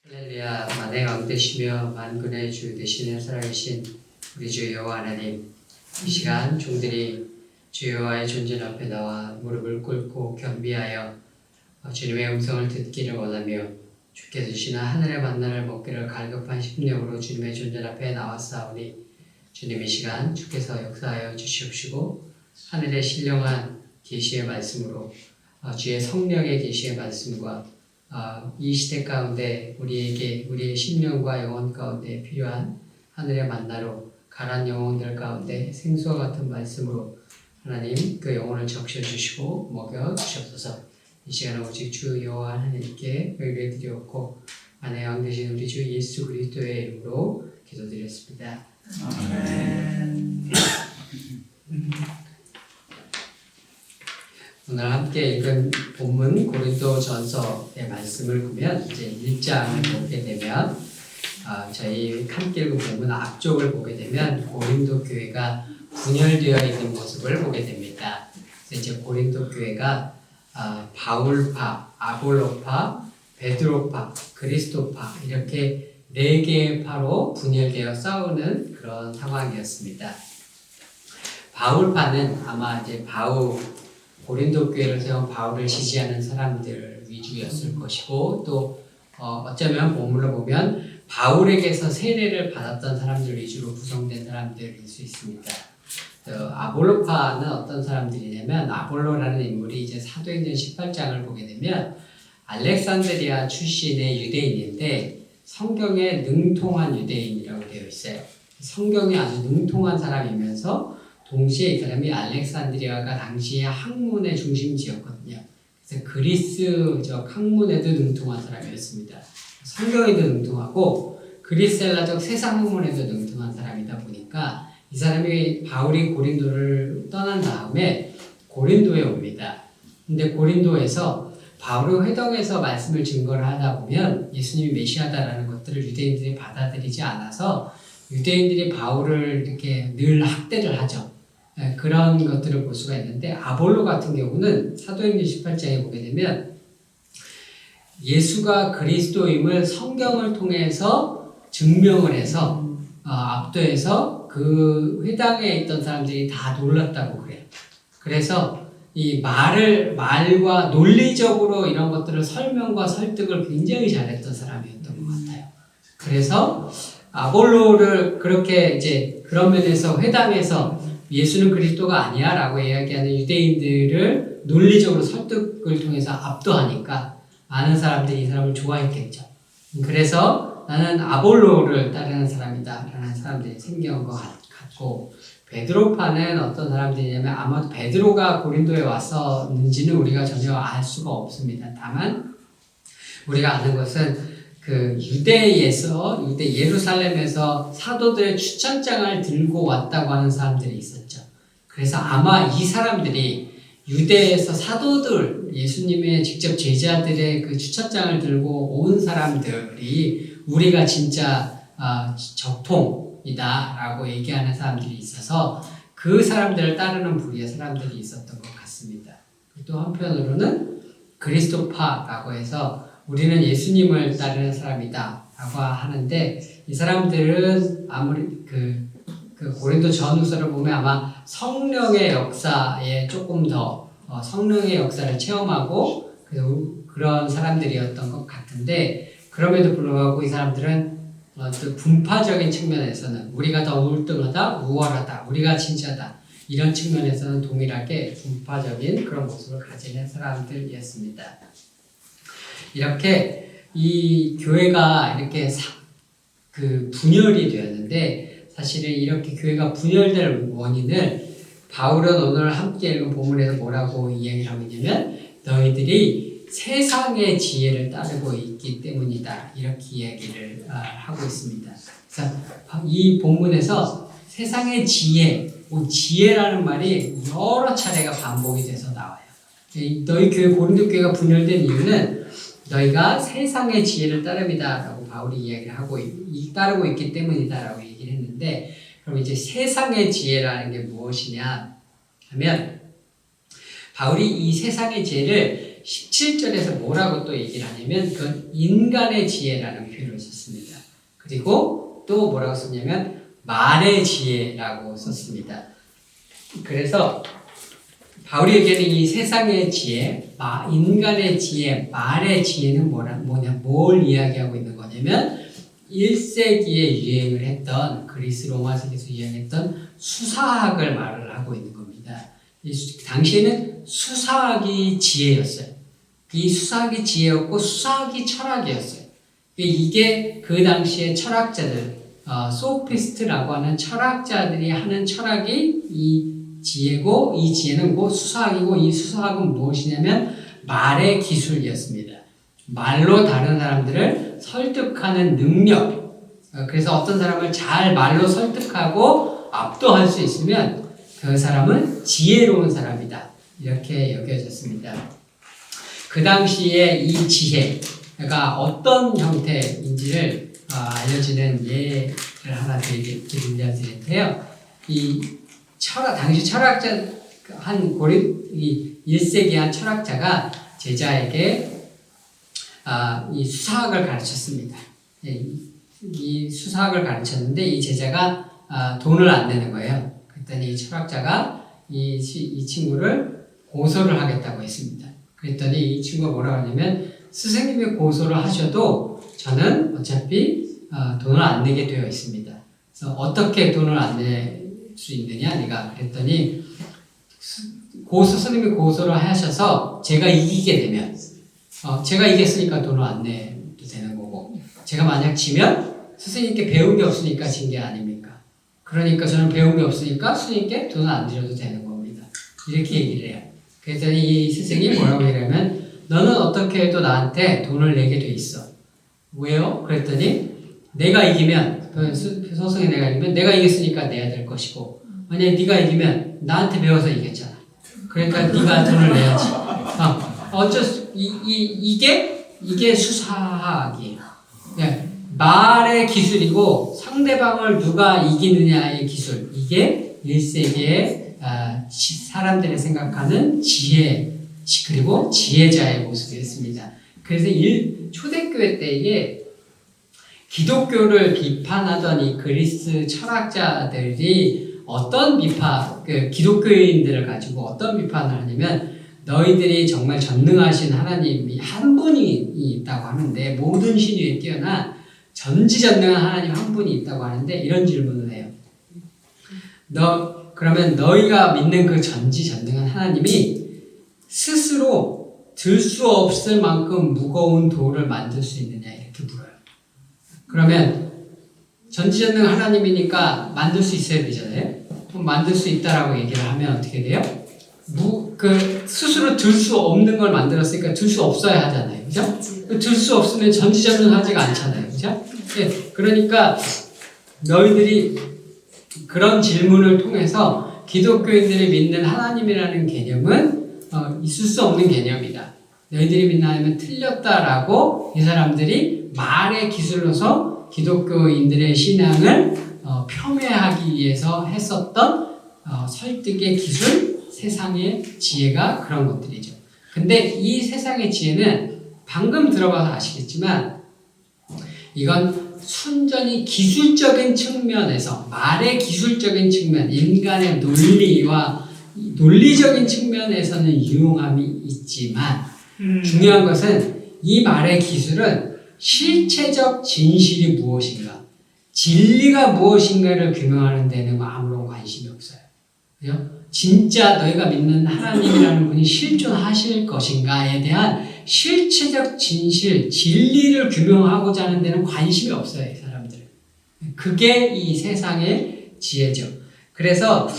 할렐루야. 만왕의 왕 되시며 만군의 주 되시는 살아계신 우리 주 여호와 하나님, 이 시간 종들이 주 여호와의 존재 앞에 나와 무릎을 꿇고 겸비하여 주님의 음성을 듣기를 원하며 주께서 주시는 하늘의 만나를 먹기를 갈급한 심령으로 주님의 존재 앞에 나왔사오니, 주님 이 시간 주께서 역사하여 주시옵시고 하늘의 신령한 계시의 말씀으로 주의 성령의 계시의 말씀과 이 시대 가운데 우리에게 우리의 심령과 영혼 가운데 필요한 하늘의 만나로 가난 영혼들 가운데 생수와 같은 말씀으로 하나님 그 영혼을 적셔주시고 먹여주시옵소서. 이 시간에 오직 주 여호와 하나님께 예배드리옵고 만왕의 왕 되신 우리 주 예수 그리스도의 이름으로 기도드렸습니다. 아멘. 오늘 함께 읽은 본문 고린도전서의 말씀을 보면 이제 1장을 보게 되면 저희 함께 읽은 본문 앞쪽을 보게 되면 고린도 교회가 분열되어 있는 모습을 보게 됩니다. 그래서 이제 고린도 교회가 바울파, 아볼로파, 베드로파, 그리스도파 이렇게 4개의 파로 분열되어 싸우는 그런 상황이었습니다. 바울파는 아마 이제 고린도 교회를 세운 바울을 지지하는 사람들 위주였을 것이고, 또 어쩌면 본문을 보면 바울에게서 세례를 받았던 사람들 위주로 구성된 사람들일 수 있습니다. 아볼로파는 어떤 사람들이냐면, 아볼로라는 인물이 이제 사도행전 18장을 보게 되면 알렉산드리아 출신의 유대인인데 성경에 능통한 유대인이라고 되어 있어요. 성경에 아주 능통한 사람이면서 동시에 이 사람이 알렉산드리아가 당시에 학문의 중심지였거든요. 그래서 그리스적 학문에도 능통한 사람이었습니다. 성경에도 능통하고 그리스헬라적 세상 학문에도 능통한 사람이다 보니까 이 사람이 바울이 고린도를 떠난 다음에 고린도에 옵니다. 근데 고린도에서 바울의 회당에서 말씀을 증거를 하다 보면 예수님이 메시아다라는 것들을 유대인들이 받아들이지 않아서 유대인들이 바울을 이렇게 늘 학대를 하죠. 그런 것들을 볼 수가 있는데, 아볼로 같은 경우는 사도행전 18장에 보게 되면 예수가 그리스도임을 성경을 통해서 증명을 해서 압도해서 그 회당에 있던 사람들이 다 놀랐다고 그래요. 그래서 이 말과 논리적으로 이런 것들을 설명과 설득을 굉장히 잘했던 사람이었던 것 같아요. 그래서 아볼로를 그렇게 이제 그런 면에서 회당에서 예수는 그리스도가 아니야 라고 이야기하는 유대인들을 논리적으로 설득을 통해서 압도하니까 많은 사람들이 이 사람을 좋아했겠죠. 그래서 나는 아볼로를 따르는 사람이다 라는 사람들이 생긴 것 같고, 베드로파는 어떤 사람들이냐면 아마도 베드로가 고린도에 왔었는지는 우리가 전혀 알 수가 없습니다. 다만 우리가 아는 것은 그 예루살렘에서 사도들의 추천장을 들고 왔다고 하는 사람들이 있었죠. 그래서 아마 이 사람들이 유대에서 사도들, 예수님의 직접 제자들의 그 추천장을 들고 온 사람들이 우리가 진짜 적통이다라고 얘기하는 사람들이 있어서 그 사람들을 따르는 부류의 사람들이 있었던 것 같습니다. 또 한편으로는 그리스도파라고 해서 우리는 예수님을 따르는 사람이다 라고 하는데, 이 사람들은 아무리 그 고린도 전후서를 보면 아마 성령의 역사에 조금 더 성령의 역사를 체험하고 그런 사람들이었던 것 같은데, 그럼에도 불구하고 이 사람들은 또 분파적인 측면에서는 우리가 더 우울등하다, 우월하다, 우리가 진짜다 이런 측면에서는 동일하게 분파적인 그런 모습을 가지는 사람들이었습니다. 이렇게 이 교회가 이렇게 분열이 되었는데, 사실은 이렇게 교회가 분열될 원인을 바울은 오늘 함께 읽은 본문에서 뭐라고 이야기를 하고 있냐면, 너희들이 세상의 지혜를 따르고 있기 때문이다 이렇게 이야기를 하고 있습니다. 그래서 이 본문에서 세상의 지혜라는 말이 여러 차례가 반복이 돼서 나와요. 너희 교회 고린도 교회가 분열된 이유는 너희가 세상의 지혜를 따릅니다 라고 바울이 이야기를 하고 따르고 있기 때문이다 라고 얘기를 했는데, 그럼 이제 세상의 지혜라는 게 무엇이냐 하면, 바울이 이 세상의 지혜를 17절에서 뭐라고 또 얘기를 하냐면 그건 인간의 지혜라는 표현을 썼습니다. 그리고 또 뭐라고 썼냐면 말의 지혜라고 썼습니다. 그래서 바울이 얘기하는 이 세상의 지혜, 인간의 지혜, 말의 지혜는 뭘 이야기하고 있는 거냐면 1세기에 유행을 했던 그리스 로마 세계에서 유행했던 수사학을 말을 하고 있는 겁니다. 당시에는 수사학이 지혜였어요. 이 수사학이 지혜였고 수사학이 철학이었어요. 이게 그 당시에 철학자들, 소피스트라고 하는 철학자들이 하는 철학이 이 지혜고 이 지혜는 뭐 수사학이고 이 수사학은 무엇이냐면 말의 기술이었습니다. 말로 다른 사람들을 설득하는 능력. 그래서 어떤 사람을 잘 말로 설득하고 압도할 수 있으면 그 사람은 지혜로운 사람이다. 이렇게 여겨졌습니다. 그 당시에 이 지혜가 어떤 형태인지를 알려주는 예를 하나 드리는데요. 당시 철학자 이 1세기 한 철학자가 제자에게 이 수사학을 가르쳤습니다. 이 수사학을 가르쳤는데 이 제자가 돈을 안 내는 거예요. 그랬더니 이 철학자가 이 친구를 고소를 하겠다고 했습니다. 그랬더니 이 친구가 뭐라고 하냐면 스승님이 고소를 하셔도 저는 어차피 돈을 안 내게 되어 있습니다. 그래서 어떻게 돈을 안 낼 수 있느냐 네가 그랬더니 스님이 고소를 하셔서 제가 이기게 되면 제가 이겼으니까 돈을 안 내도 되는 거고 제가 만약 지면 스승님께 배운 게 없으니까 진 게 아닙니까? 그러니까 저는 배운 게 없으니까 스님께 돈을 안 드려도 되는 겁니다. 이렇게 얘기를 해요. 그랬더니 이 스승이 뭐라고 얘기하면 너는 어떻게 해도 나한테 돈을 내게 돼 있어. 왜요? 그랬더니 내가 이기면 소승이 내가 이기면 내가 이겼으니까 내야 될 것이고 만약에 네가 이기면 나한테 배워서 이겼잖아. 그러니까 네가 돈을 내야지. 이게 수사학이에요. 네. 말의 기술이고 상대방을 누가 이기느냐의 기술. 이게 1세기의 사람들이 생각하는 지혜 그리고 지혜자의 모습이었습니다. 그래서 초대교회 때에 기독교를 비판하던 이 그리스 철학자들이 어떤 기독교인들을 가지고 어떤 비판을 하냐면 너희들이 정말 전능하신 하나님이 한 분이 있다고 하는데 모든 신 위에 뛰어난 전지전능한 하나님 한 분이 있다고 하는데 이런 질문을 해요. 그러면 너희가 믿는 그 전지전능한 하나님이 스스로 들 수 없을 만큼 무거운 돌을 만들 수 있느냐 이렇게 물어요. 그러면 전지전능 하나님이니까 만들 수 있어야 되잖아요. 그럼 만들 수 있다라고 얘기를 하면 어떻게 돼요? 스스로 들 수 없는 걸 만들었으니까 들 수 없어야 하잖아요. 그죠? 들 수 없으면 전지전능하지가 않잖아요. 그죠? 네, 그러니까 너희들이 그런 질문을 통해서 기독교인들이 믿는 하나님이라는 개념은 있을 수 없는 개념이다. 너희들이 믿는 하나님은 틀렸다라고 이 사람들이 말의 기술로서 기독교인들의 신앙을 폄훼하기 위해서 했었던 설득의 기술, 세상의 지혜가 그런 것들이죠. 근데 이 세상의 지혜는 방금 들어봐서 아시겠지만 이건 순전히 기술적인 측면에서 말의 기술적인 측면, 인간의 논리와 논리적인 측면에서는 유용함이 있지만 중요한 것은 이 말의 기술은 실체적 진실이 무엇인가, 진리가 무엇인가를 규명하는 데는 아무런 관심이 없어요. 그죠? 진짜 너희가 믿는 하나님이라는 분이 실존하실 것인가에 대한 실체적 진실, 진리를 규명하고자 하는 데는 관심이 없어요, 이 사람들은. 그게 이 세상의 지혜죠. 그래서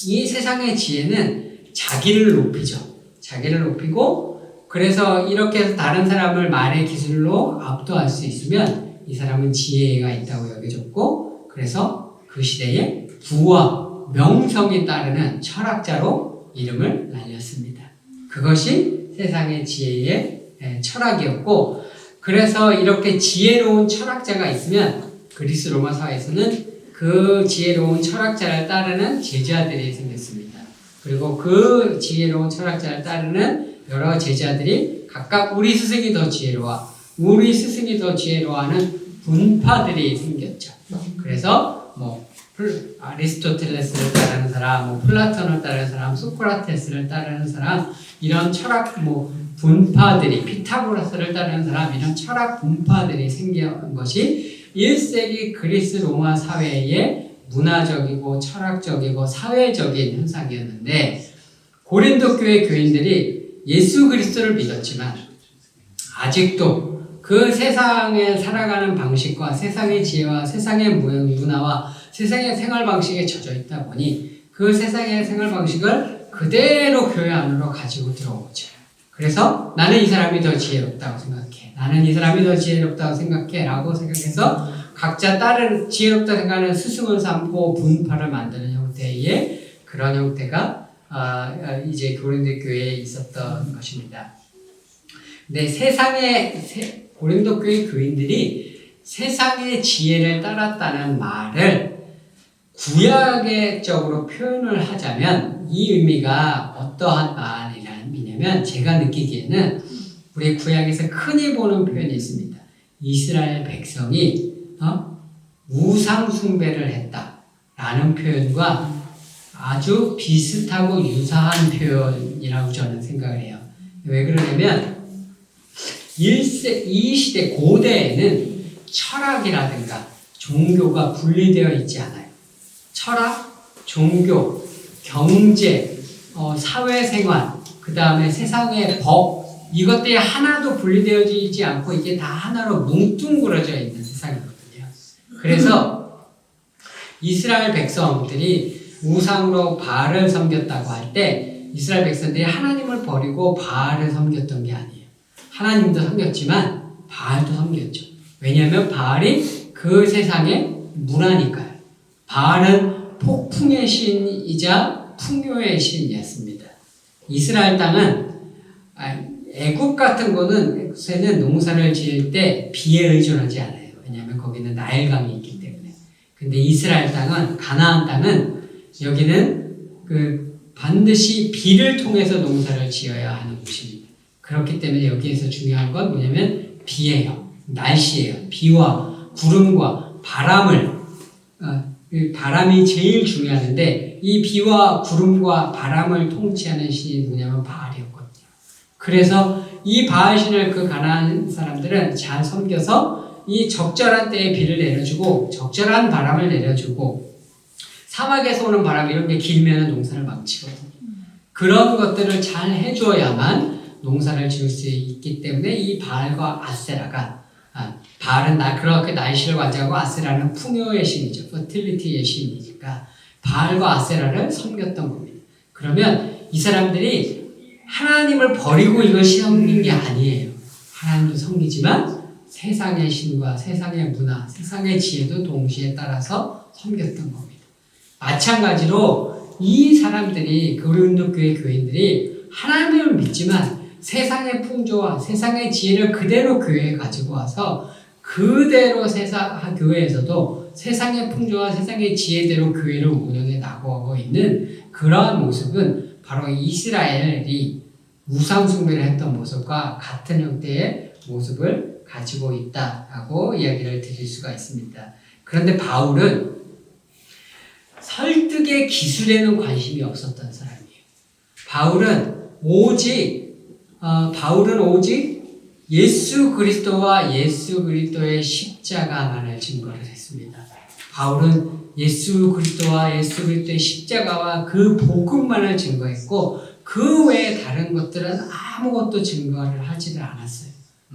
이 세상의 지혜는 자기를 높이죠. 자기를 높이고, 그래서 이렇게 해서 다른 사람을 말의 기술로 압도할 수 있으면 이 사람은 지혜가 있다고 여겨졌고, 그래서 그 시대에 부와 명성이 따르는 철학자로 이름을 날렸습니다. 그것이 세상의 지혜의 철학이었고, 그래서 이렇게 지혜로운 철학자가 있으면 그리스 로마 사회에서는 그 지혜로운 철학자를 따르는 제자들이 생겼습니다. 그리고 그 지혜로운 철학자를 따르는 여러 제자들이 각각 우리 스승이 더 지혜로워, 우리 스승이 더 지혜로워하는 분파들이 생겼죠. 그래서 뭐 아리스토텔레스를 따르는 사람, 뭐 플라톤을 따르는 사람, 소크라테스를 따르는 사람, 이런 철학 분파들이, 피타고라스를 따르는 사람, 이런 철학 분파들이 생긴 것이 1세기 그리스 로마 사회의 문화적이고 철학적이고 사회적인 현상이었는데, 고린도 교회 교인들이 예수 그리스도를 믿었지만 아직도 그 세상에 살아가는 방식과 세상의 지혜와 세상의 문화와 세상의 생활 방식에 젖어 있다 보니 그 세상의 생활 방식을 그대로 교회 안으로 가지고 들어오죠. 그래서 나는 이 사람이 더 지혜롭다고 생각해, 나는 이 사람이 더 지혜롭다고 생각해 라고 생각해서 각자 다른 지혜롭다 생각하는 스승을 삼고 분파를 만드는 형태의 그런 형태가 이제 고린도 교회에 있었던 것입니다. 근데 고린도 교회 교인들이 세상의 지혜를 따랐다는 말을 구약적으로 표현을 하자면 이 의미가 어떠한 말이냐면, 제가 느끼기에는 우리 구약에서 흔히 보는 표현이 있습니다. 이스라엘 백성이 우상 숭배를 했다라는 표현과 아주 비슷하고 유사한 표현이라고 저는 생각을 해요. 왜 그러냐면 이 시대 고대에는 철학이라든가 종교가 분리되어 있지 않아요. 철학, 종교, 경제, 사회생활, 그 다음에 세상의 법, 이것들이 하나도 분리되어지지 않고 이게 다 하나로 뭉뚱그려져 있는 세상이거든요. 그래서 이스라엘 백성들이 우상으로 바알을 섬겼다고 할 때 이스라엘 백성들이 하나님을 버리고 바알을 섬겼던 게 아니에요. 하나님도 섬겼지만 바알도 섬겼죠. 왜냐하면 바알이 그 세상의 문화니까요. 바알은 폭풍의 신이자 풍요의 신이었습니다. 이스라엘 땅은 애굽 같은 곳에는 농사를 지을 때 비에 의존하지 않아요. 왜냐하면 거기는 나일강이 있기 때문에. 근데 이스라엘 땅은, 가나안 땅은 여기는 반드시 비를 통해서 농사를 지어야 하는 곳입니다. 그렇기 때문에 여기에서 중요한 건 뭐냐면 비예요. 날씨예요. 비와 구름과 바람을, 바람이 제일 중요한데 이 비와 구름과 바람을 통치하는 신이 누구냐면 바알이었거든요. 그래서 이 바알신을 그 가나안 사람들은 잘 섬겨서 이 적절한 때에 비를 내려주고 적절한 바람을 내려주고, 사막에서 오는 바람 이런 게 길면 농사를 망치거든요. 그런 것들을 잘 해줘야만 농사를 지을 수 있기 때문에 이 바알과 아세라가, 바알은 그렇게 날씨를 관장하고 아세라는 풍요의 신이죠. fertility의 신이니까 바알과 아세라를 섬겼던 겁니다. 그러면 이 사람들이 하나님을 버리고 이걸 섬긴 게 아니에요. 하나님도 섬기지만 세상의 신과 세상의 문화, 세상의 지혜도 동시에 따라서 섬겼던 겁니다. 마찬가지로 이 사람들이, 고린도 교회 교인들이 하나님을 믿지만 세상의 풍조와 세상의 지혜를 그대로 교회에 가지고 와서 그대로 교회에서도 세상의 풍조와 세상의 지혜대로 교회를 운영해 나가고 있는 그러한 모습은 바로 이스라엘이 우상숭배를 했던 모습과 같은 형태의 모습을 가지고 있다라고 이야기를 드릴 수가 있습니다. 그런데 바울은 설득의 기술에는 관심이 없었던 사람이에요. 바울은 오직 예수 그리스도와 예수 그리스도의 십자가만을 증거를 했습니다. 바울은 예수 그리스도와 예수 그리스도의 십자가와 그 복음만을 증거했고 그 외에 다른 것들은 아무것도 증거를 하지를 않았어요.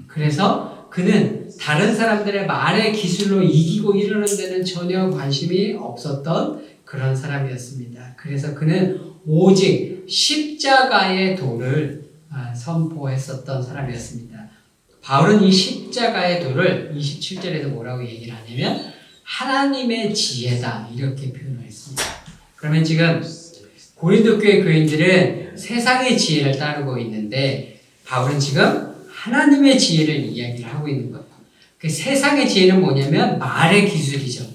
그래서 그는 다른 사람들의 말의 기술로 이기고 이러는 데는 전혀 관심이 없었던 그런 사람이었습니다. 그래서 그는 오직 십자가의 도를 선포했었던 사람이었습니다. 바울은 이 십자가의 도를 27절에서 뭐라고 얘기를 하냐면 하나님의 지혜다 이렇게 표현을 했습니다. 그러면 지금 고린도 교회 교인들은 세상의 지혜를 따르고 있는데 바울은 지금 하나님의 지혜를 이야기를 하고 있는 거예요. 그 세상의 지혜는 뭐냐면 말의 기술이죠.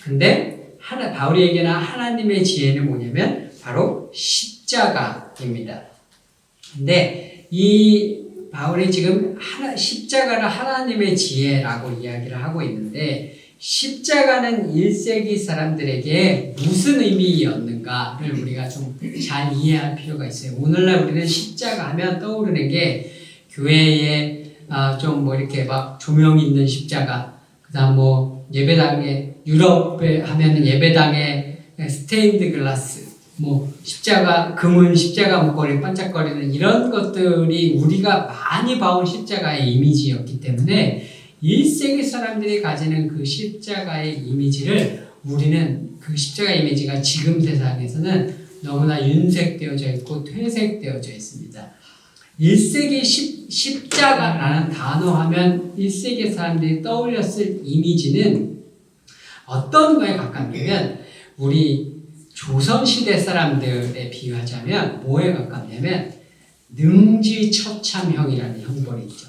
근데 바울이 얘기하는 하나님의 지혜는 뭐냐면 바로 십자가입니다. 근데 이 바울이 지금 십자가를 하나님의 지혜라고 이야기를 하고 있는데 십자가는 1세기 사람들에게 무슨 의미였는가를 우리가 좀 잘 이해할 필요가 있어요. 오늘날 우리는 십자가 하면 떠오르는 게 교회에 좀 뭐 이렇게 막 조명 있는 십자가, 그다음 뭐 예배당에 유럽에 하면은 예배당에 스테인드 글라스, 뭐 십자가 금은 십자가 목걸이 반짝거리는 이런 것들이 우리가 많이 봐온 십자가의 이미지였기 때문에 1세기 사람들이 가지는 그 십자가의 이미지를 우리는 그 십자가 이미지가 지금 세상에서는 너무나 윤색되어져 있고 퇴색되어져 있습니다. 1세기 십자가라는 단어 하면 1세기 사람들이 떠올렸을 이미지는 어떤 거에 가깝냐면 우리 조선시대 사람들에 비유하자면 뭐에 가깝냐면 능지처참형이라는 형벌이 있죠.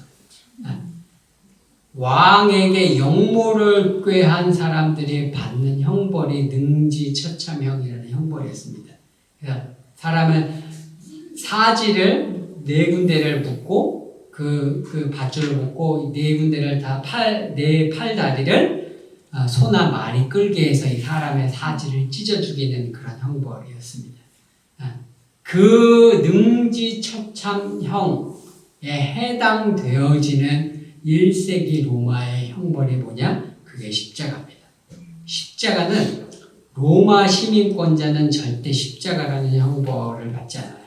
왕에게 영모를 꾀한 사람들이 받는 형벌이 능지처참형이라는 형벌이었습니다. 그래서 사람은 사지를 4군데를 묶고 그 밧줄을 묶고 4군데를 다 네 팔다리를 소나 말이 끌게 해서 이 사람의 사지를 찢어 죽이는 그런 형벌이었습니다. 그 능지처참형에 해당되어지는 1세기 로마의 형벌이 뭐냐? 그게 십자가입니다. 십자가는 로마 시민권자는 절대 십자가라는 형벌을 받지 않아요.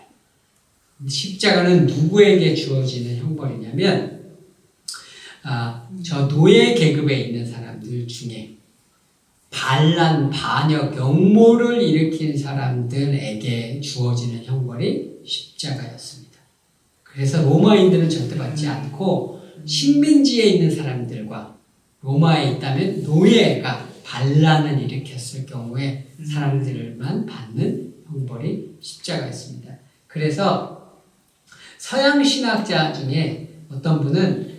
십자가는 누구에게 주어지는 형벌이냐면 저 노예 계급에 있는 사람들 중에 반란, 반역, 역모를 일으킨 사람들에게 주어지는 형벌이 십자가였습니다. 그래서 로마인들은 절대 받지 않고 식민지에 있는 사람들과 로마에 있다면 노예가 반란을 일으켰을 경우에 사람들만 받는 형벌이 십자가였습니다. 그래서 서양 신학자 중에 어떤 분은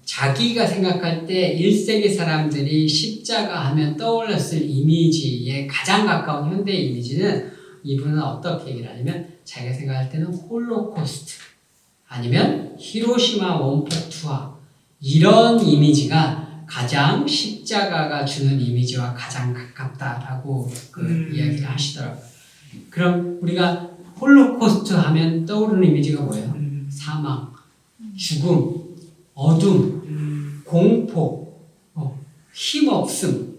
자기가 생각할 때 1세기 사람들이 십자가 하면 떠올랐을 이미지에 가장 가까운 현대 이미지는 이분은 어떻게 얘기를 하냐면 자기가 생각할 때는 홀로코스트 아니면 히로시마 원폭 투하 이런 이미지가 가장 십자가가 주는 이미지와 가장 가깝다라고 이야기를 하시더라고요. 그럼 우리가 홀로코스트 하면 떠오르는 이미지가 뭐예요? 사망, 죽음, 어둠, 공포, 힘없음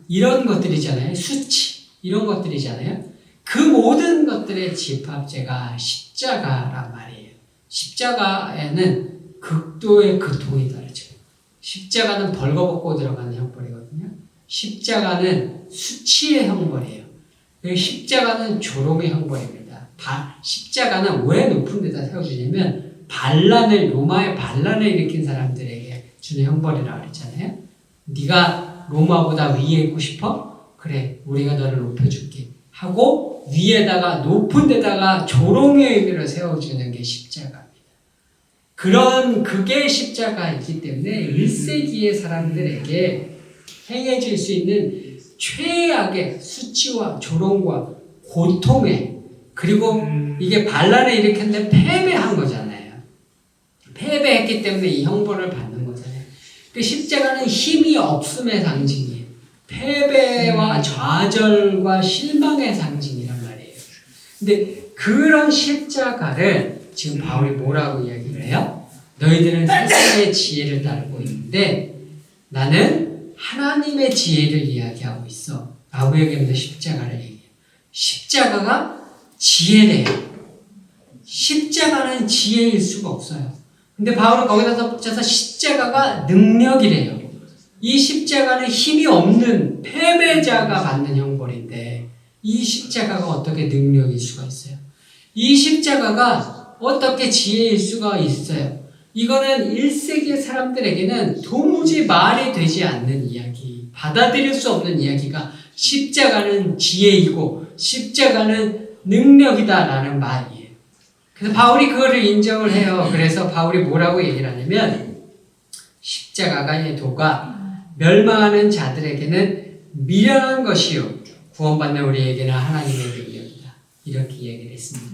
이런 것들이잖아요. 수치 이런 것들이잖아요. 그 모든 것들의 집합체가 십자가란 말이에요. 십자가에는 극도의 고통이 다르죠. 십자가는 벌거벗고 들어가는 형벌이거든요. 십자가는 수치의 형벌이에요. 십자가는 조롱의 형벌입니다. 십자가는 왜 높은 데다 세워주냐면 로마의 반란을 일으킨 사람들에게 주는 형벌이라고 그랬잖아요. 네가 로마보다 위에 있고 싶어? 그래, 우리가 너를 높여줄게 하고 위에다가 높은 데다가 조롱의 의미를 세워주는 게 십자가입니다. 그게 십자가이기 때문에 1세기의 사람들에게 행해질 수 있는 최악의 수치와 조롱과 고통에 그리고 이게 반란을 일으켰는데 패배한 거잖아요. 패배했기 때문에 이 형벌을 받는 거잖아요. 그 십자가는 힘이 없음의 상징이에요. 패배와 좌절과 실망의 상징이란 말이에요. 근데 그런 십자가를 지금 바울이 뭐라고 이야기를 해요? 너희들은 세상의 지혜를 따르고 있는데 나는 하나님의 지혜를 이야기하고 있어. 라고 얘기하면서 십자가를 얘기해요. 십자가가 지혜래요. 십자가는 지혜일 수가 없어요. 근데 바울은 거기다 붙여서 십자가가 능력이래요. 이 십자가는 힘이 없는 패배자가 받는 형벌인데 이 십자가가 어떻게 능력일 수가 있어요? 이 십자가가 어떻게 지혜일 수가 있어요? 이거는 1세기의 사람들에게는 도무지 말이 되지 않는 이야기, 받아들일 수 없는 이야기가 십자가는 지혜이고 십자가는 능력이다라는 말이에요. 그래서 바울이 그거를 인정을 해요. 그래서 바울이 뭐라고 얘기를 하냐면 십자가가 도가 멸망하는 자들에게는 미련한 것이요 구원받는 우리에게는 하나님의 능력이다. 이렇게 얘기를 했습니다.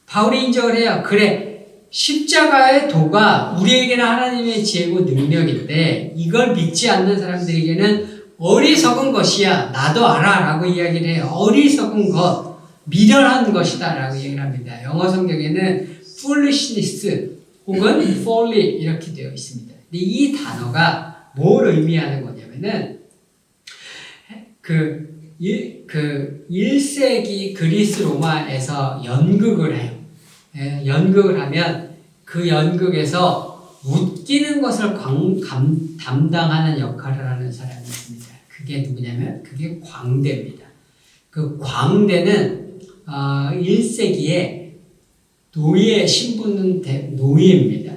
바울이 인정을 해요. 그래, 십자가의 도가 우리에게는 하나님의 지혜고 능력인데 이걸 믿지 않는 사람들에게는 어리석은 것이야. 나도 알아. 라고 이야기를 해요. 어리석은 것, 미련한 것이다. 라고 얘기를 합니다. 영어 성경에는 foolishness 혹은 folly 이렇게 되어 있습니다. 근데 이 단어가 뭘 의미하는 거냐면은 그 1세기 그리스 로마에서 연극을 해요. 연극을 하면 그 연극에서 웃기는 것을 담당하는 역할을 하는 사람이 있습니다. 그게 누구냐면 그게 광대입니다. 그 광대는 1세기에 노예 신분은 노예입니다.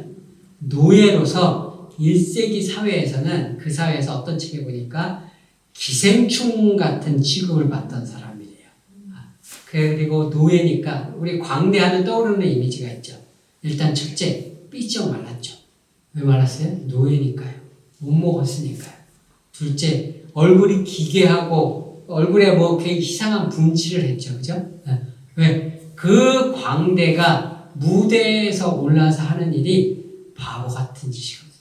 노예로서 1세기 사회에서는 그 사회에서 어떤 측에 보니까 기생충 같은 취급을 받던 사람이래요. 그리고 노예니까 우리 광대하면 떠오르는 이미지가 있죠. 일단 첫째, 삐쩍 말랐죠. 왜 말랐어요? 노예니까요. 못 먹었으니까요. 둘째, 얼굴이 기괴하고 얼굴에 뭐 되게 이상한 분칠을 했죠. 그죠? 왜? 그 광대가 무대에서 올라서 하는 일이 바보 같은 짓이거든요.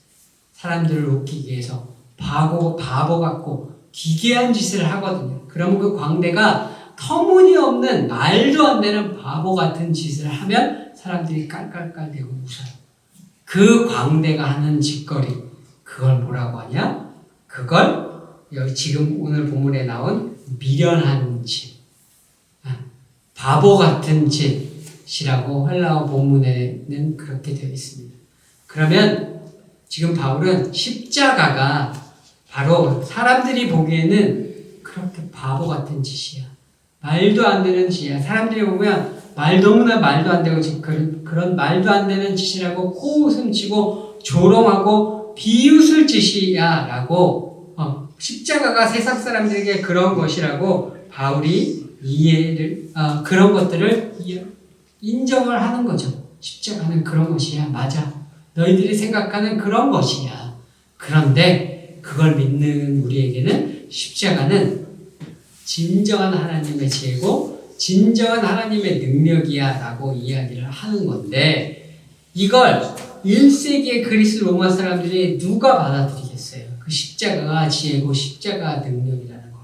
사람들을 웃기기 위해서 바보 같고 기괴한 짓을 하거든요. 그러면 그 광대가 터무니없는 말도 안 되는 바보 같은 짓을 하면 사람들이 깔깔깔대고 웃어요. 그 광대가 하는 짓거리, 그걸 뭐라고 하냐? 그걸 여기 지금 오늘 본문에 나온 미련한 짓, 바보 같은 짓이라고 헬라어 본문에는 그렇게 되어 있습니다. 그러면 지금 바울은 십자가가 바로 사람들이 보기에는 그렇게 바보 같은 짓이야. 말도 안 되는 짓이야. 사람들이 보면 너무나 말도 안 되고 그런 말도 안 되는 짓이라고 코웃음 치고 조롱하고 비웃을 짓이야 라고 십자가가 세상 사람들에게 그런 것이라고 바울이 그런 것들을 인정을 하는 거죠. 십자가는 그런 것이야. 맞아. 너희들이 생각하는 그런 것이야. 그런데 그걸 믿는 우리에게는 십자가는 진정한 하나님의 지혜고 진정한 하나님의 능력이야 라고 이야기를 하는 건데 이걸 1세기의 그리스 로마 사람들이 누가 받아들이겠어요? 그 십자가가 지혜고 십자가가 능력이라는 거.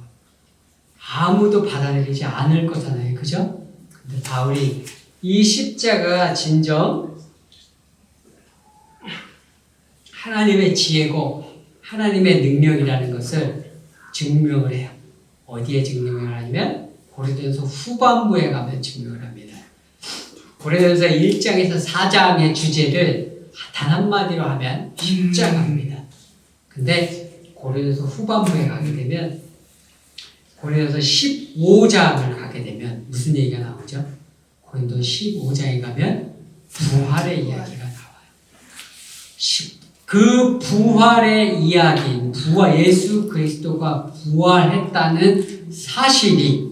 아무도 받아들이지 않을 거잖아요. 그죠? 근데 바울이 이 십자가가 진정 하나님의 지혜고 하나님의 능력이라는 것을 증명을 해요. 어디에 증명을 하냐면 고린도전서 후반부에 가면 증명을 합니다. 고린도전서 1장에서 4장의 주제를 단 한마디로 하면 십자가입니다. 근데 고린도전서 후반부에 가게 되면 고린도전서 15장을 가게 되면 무슨 얘기가 나오죠? 고린도 15장에 가면 부활의 이야기가 나와요. 그 부활의 이야기, 예수 그리스도가 부활했다는 사실이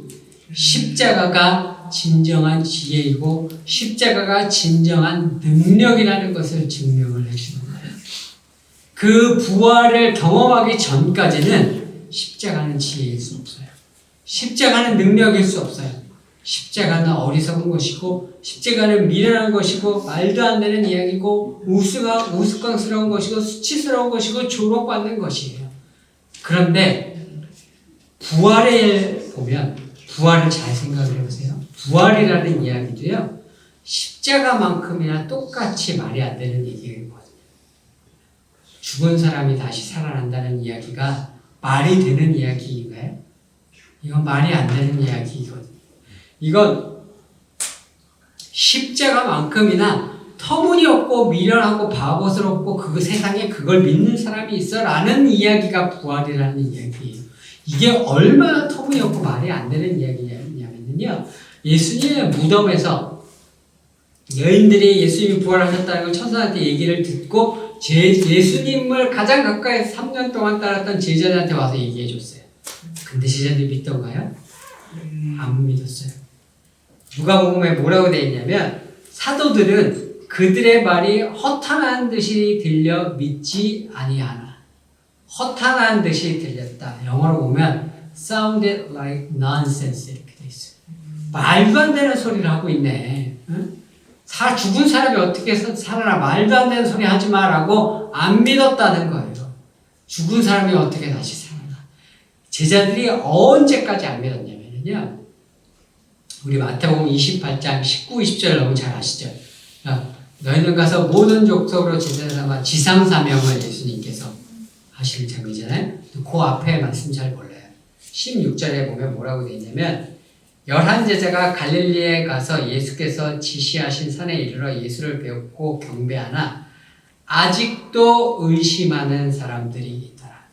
십자가가 진정한 지혜이고 십자가가 진정한 능력이라는 것을 증명을 해주는 거예요. 그 부활을 경험하기 전까지는 십자가는 지혜일 수 없어요. 십자가는 능력일 수 없어요. 십자가는 어리석은 것이고 십자가는 미련한 것이고 말도 안 되는 이야기고 우스꽝스러운 것이고 수치스러운 것이고 조롱받는 것이에요. 그런데 부활에 보면 부활을 잘 생각을 해보세요. 부활이라는 이야기도요. 십자가만큼이나 똑같이 말이 안 되는 얘기거든요. 죽은 사람이 다시 살아난다는 이야기가 말이 되는 이야기인가요? 이건 말이 안 되는 이야기거든요. 이건 십자가만큼이나 터무니없고 미련하고 바보스럽고 그 세상에 그걸 믿는 사람이 있어 라는 이야기가 부활이라는 이야기예요. 이게 얼마나 터무니없고 말이 안 되는 이야기냐면요. 예수님의 무덤에서 여인들이 예수님이 부활하셨다는 걸 천사한테 얘기를 듣고 예수님을 가장 가까이서 3년 동안 따랐던 제자들한테 와서 얘기해 줬어요. 근데 제자들이 믿던가요? 안 믿었어요. 누가복음에 뭐라고 되어 있냐면 사도들은 그들의 말이 허탄한 듯이 들려 믿지 아니하나. 허탄한 듯이 들렸다. 영어로 보면 sounded like nonsense 이렇게 되어 있어요. 말도 안 되는 소리를 하고 있네. 응? 죽은 사람이 어떻게 살아나 말도 안 되는 소리 하지 마라고 안 믿었다는 거예요. 죽은 사람이 어떻게 다시 살아나. 제자들이 언제까지 안 믿었냐면요. 우리 마태복음 28장 19, 20절 너무 잘 아시죠? 너희는 가서 모든 족속으로 제자 삼아 지상사명을 예수님께서 하시는 장면이잖아요. 그 앞에 말씀 잘 몰라요. 16절에 보면 뭐라고 되어 있냐면 11제자가 갈릴리에 가서 예수께서 지시하신 산에 이르러 예수를 배웠고 경배하나 아직도 의심하는 사람들이 있더라.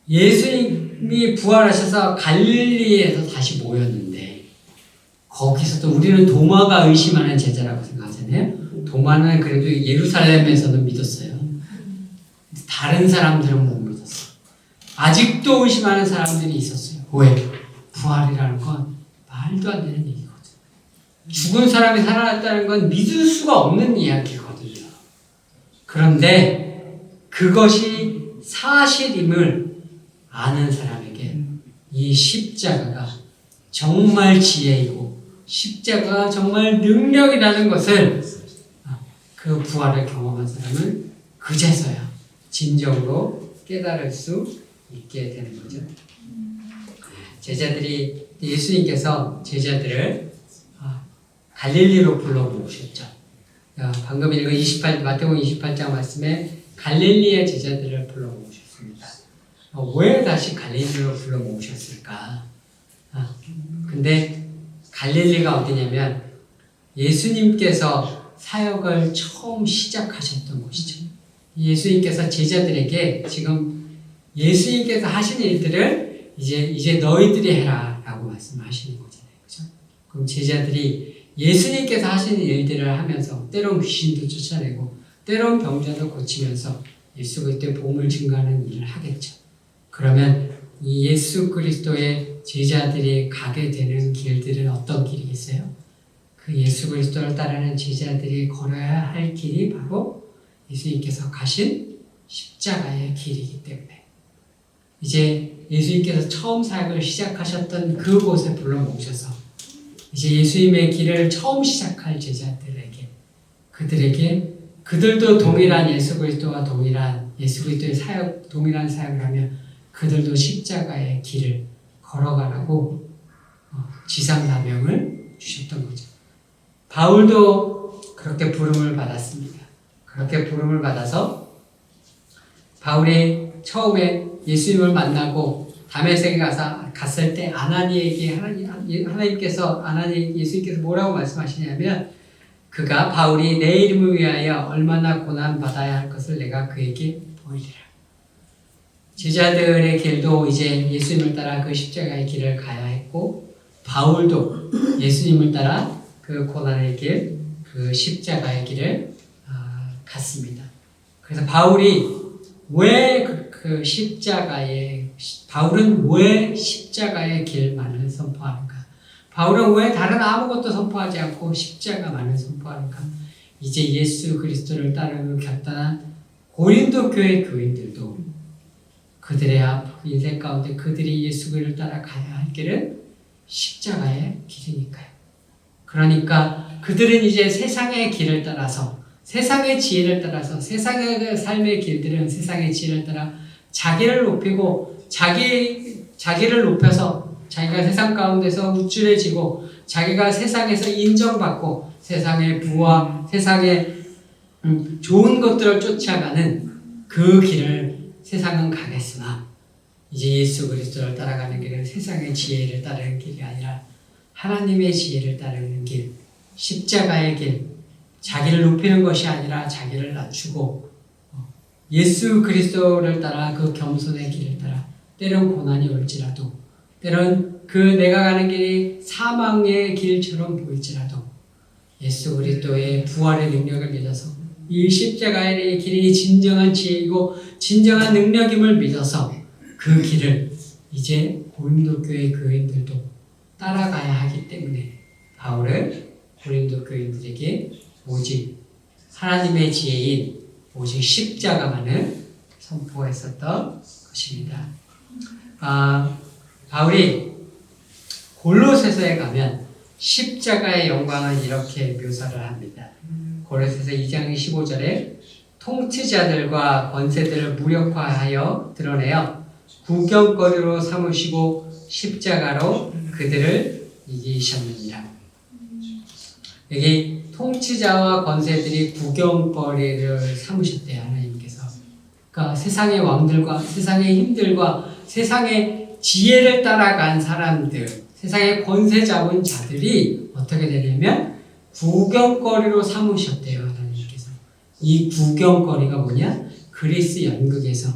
예수님이 부활하셔서 갈릴리에서 다시 모였는데 거기서도 우리는 도마가 의심하는 제자라고 생각하잖아요. 도마는 그래도 예루살렘에서는 믿었어요. 다른 사람들은 못 믿었어요. 아직도 의심하는 사람들이 있었어요. 왜? 부활이라는 건 말도 안 되는 얘기거든요. 죽은 사람이 살아났다는 건 믿을 수가 없는 이야기거든요. 그런데 그것이 사실임을 아는 사람에게 이 십자가가 정말 지혜이고 십자가가 정말 능력이라는 것을 그 부활을 경험한 사람은 그제서야 진정으로 깨달을 수 있게 되는 거죠. 예수님께서 제자들을 갈릴리로 불러 모으셨죠. 방금 읽은 마태복음 28장 말씀에 갈릴리의 제자들을 불러 모으셨습니다. 왜 다시 갈릴리로 불러 모으셨을까? 근데 갈릴리가 어디냐면 예수님께서 사역을 처음 시작하셨던 곳이죠. 예수님께서 제자들에게 지금 예수님께서 하신 일들을 이제 너희들이 해라 라고 말씀하시는 거잖아요. 그죠? 그럼 제자들이 예수님께서 하시는 일들을 하면서 때론 귀신도 쫓아내고 때론 병자도 고치면서 예수 그리스도의 복음을 증거하는 일을 하겠죠. 그러면 이 예수 그리스도의 제자들이 가게 되는 길들은 어떤 길이겠어요? 그 예수 그리스도를 따르는 제자들이 걸어야 할 길이 바로 예수님께서 가신 십자가의 길이기 때문에 이제 예수님께서 처음 사역을 시작하셨던 그곳에 불러 모으셔서 이제 예수님의 길을 처음 시작할 제자들에게 그들도 동일한 예수 그리스도와 동일한 예수 그리스도의 사역 동일한 사역을 하며 그들도 십자가의 길을 걸어가라고 지상 사명을 주셨던 거죠. 바울도 그렇게 부름을 받았습니다. 그렇게 부름을 받아서 바울이 처음에 예수님을 만나고 다메섹에 갔을 때 예수님께서 뭐라고 말씀하시냐면 바울이 내 이름을 위하여 얼마나 고난 받아야 할 것을 내가 그에게 보이리라. 제자들의 길도 이제 예수님을 따라 그 십자가의 길을 가야 했고 바울도 예수님을 따라 그 고난의 길, 그 십자가의 길을 갔습니다. 그래서 바울은 왜 십자가의 길만을 선포하는가? 바울은 왜 다른 아무것도 선포하지 않고 십자가만을 선포하는가? 이제 예수 그리스도를 따르고 결단한 고린도 교회 교인들도 그들의 인생 가운데 그들이 예수 그리스도를 따라 가야 할 길은 십자가의 길이니까요. 그러니까 그들은 이제 세상의 길을 따라서 세상의 지혜를 따라서 세상의 삶의 길들은 세상의 지혜를 따라 자기를 높이고 자기를 높여서 자기가 세상 가운데서 우쭐해지고 자기가 세상에서 인정받고 세상의 부와 세상의 좋은 것들을 쫓아가는 그 길을 세상은 가겠으나 이제 예수 그리스도를 따라가는 길은 세상의 지혜를 따르는 길이 아니라 하나님의 지혜를 따르는 길, 십자가의 길, 자기를 높이는 것이 아니라 자기를 낮추고 예수 그리스도를 따라 그 겸손의 길을 따라 때론 고난이 올지라도 때론 내가 가는 길이 사망의 길처럼 보일지라도 예수 그리스도의 부활의 능력을 믿어서 이 십자가의 길이 진정한 지혜이고 진정한 능력임을 믿어서 그 길을 이제 고린도 교회 교인들도 따라가야 하기 때문에 바울은 고린도 교인들에게 오직 하나님의 지혜인 오직 십자가만을 선포했었던 것입니다. 바울이 골로새서에 가면 십자가의 영광은 이렇게 묘사를 합니다. 고린도서 2장 15절에 통치자들과 권세들을 무력화하여 드러내어 구경거리로 삼으시고 십자가로 그들을 이기셨느니라. 여기 통치자와 권세들이 구경거리를 삼으셨대요. 하나님께서. 그러니까 세상의 왕들과 세상의 힘들과 세상의 지혜를 따라간 사람들, 세상의 권세 잡은 자들이 어떻게 되냐면 구경거리로 삼으셨대요. 하나님께서. 이 구경거리가 뭐냐? 그리스 연극에서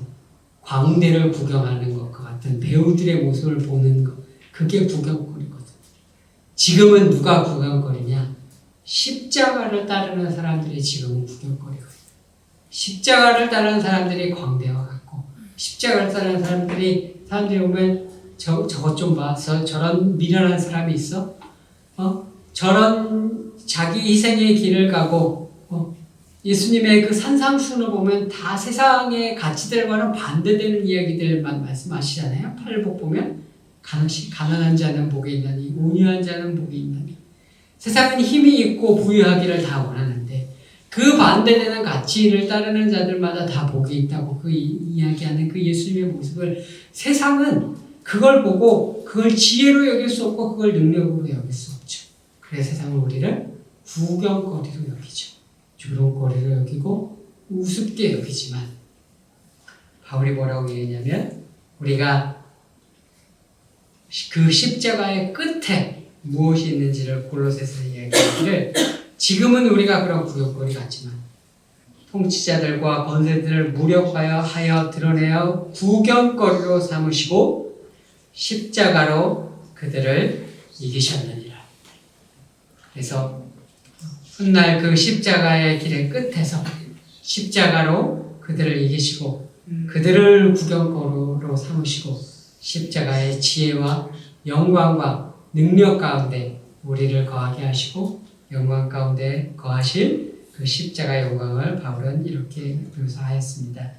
광대를 구경하는 것과 같은 배우들의 모습을 보는 것, 그게 구경거리거든. 지금은 누가 구경거리냐? 십자가를 따르는 사람들이 지금은 구경거리거든. 십자가를 따르는 사람들이 광대와 같고, 십자가를 따르는 사람들이 보면 저것 좀 봐. 저런 미련한 사람이 있어? 저런 자기 희생의 길을 가고, 예수님의 그 산상수훈을 보면 다 세상의 가치들과는 반대되는 이야기들만 말씀하시잖아요. 팔복 보면 가난한 자는 복이 있나니 온유한 자는 복이 있나니. 세상은 힘이 있고 부유하기를 다 원하는데 그 반대되는 가치를 따르는 자들마다 다 복이 있다고 그 이야기하는 그 예수님의 모습을 세상은 그걸 보고 그걸 지혜로 여길 수 없고 그걸 능력으로 여길 수 없죠. 그래서 세상은 우리를 구경거리로 여기죠. 조롱거리로 여기고 우습게 여기지만 바울이 뭐라고 얘기했냐면 우리가 그 십자가의 끝에 무엇이 있는지를 골로새서 이야기하기를 지금은 우리가 그런 구경거리 같지만 통치자들과 권세들을 무력하여 드러내어 구경거리로 삼으시고 십자가로 그들을 이기셨느니라. 그래서 훗날 그 십자가의 길의 끝에서 십자가로 그들을 이기시고 그들을 구경거리로 삼으시고 십자가의 지혜와 영광과 능력 가운데 우리를 거하게 하시고 영광 가운데 거하실 그 십자가의 영광을 바울은 이렇게 묘사하였습니다.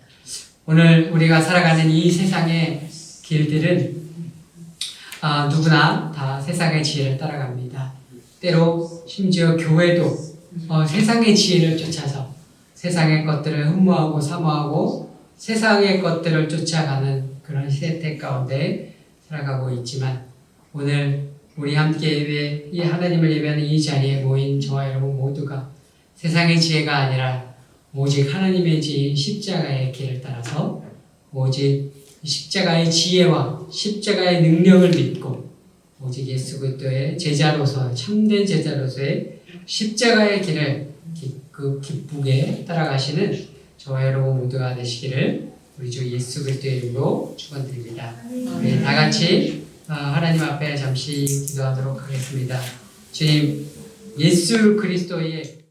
오늘 우리가 살아가는 이 세상의 길들은 누구나 다 세상의 지혜를 따라갑니다. 때로 심지어 교회도 세상의 지혜를 쫓아서 세상의 것들을 흠모하고 사모하고 세상의 것들을 쫓아가는 그런 세태 가운데 살아가고 있지만 오늘 우리 함께 이 하나님을 예배하는 이 자리에 모인 저와 여러분 모두가 세상의 지혜가 아니라 오직 하나님의 지혜인 십자가의 길을 따라서 오직 십자가의 지혜와 십자가의 능력을 믿고 오직 예수 그리스도의 제자로서 참된 제자로서의 십자가의 길을 기쁘게 따라가시는 저와 여러분 모두가 되시기를 우리 주 예수 그리스도의 이름으로 축원드립니다. 우리 다 같이 하나님 앞에 잠시 기도하도록 하겠습니다. 주님, 예수 그리스도의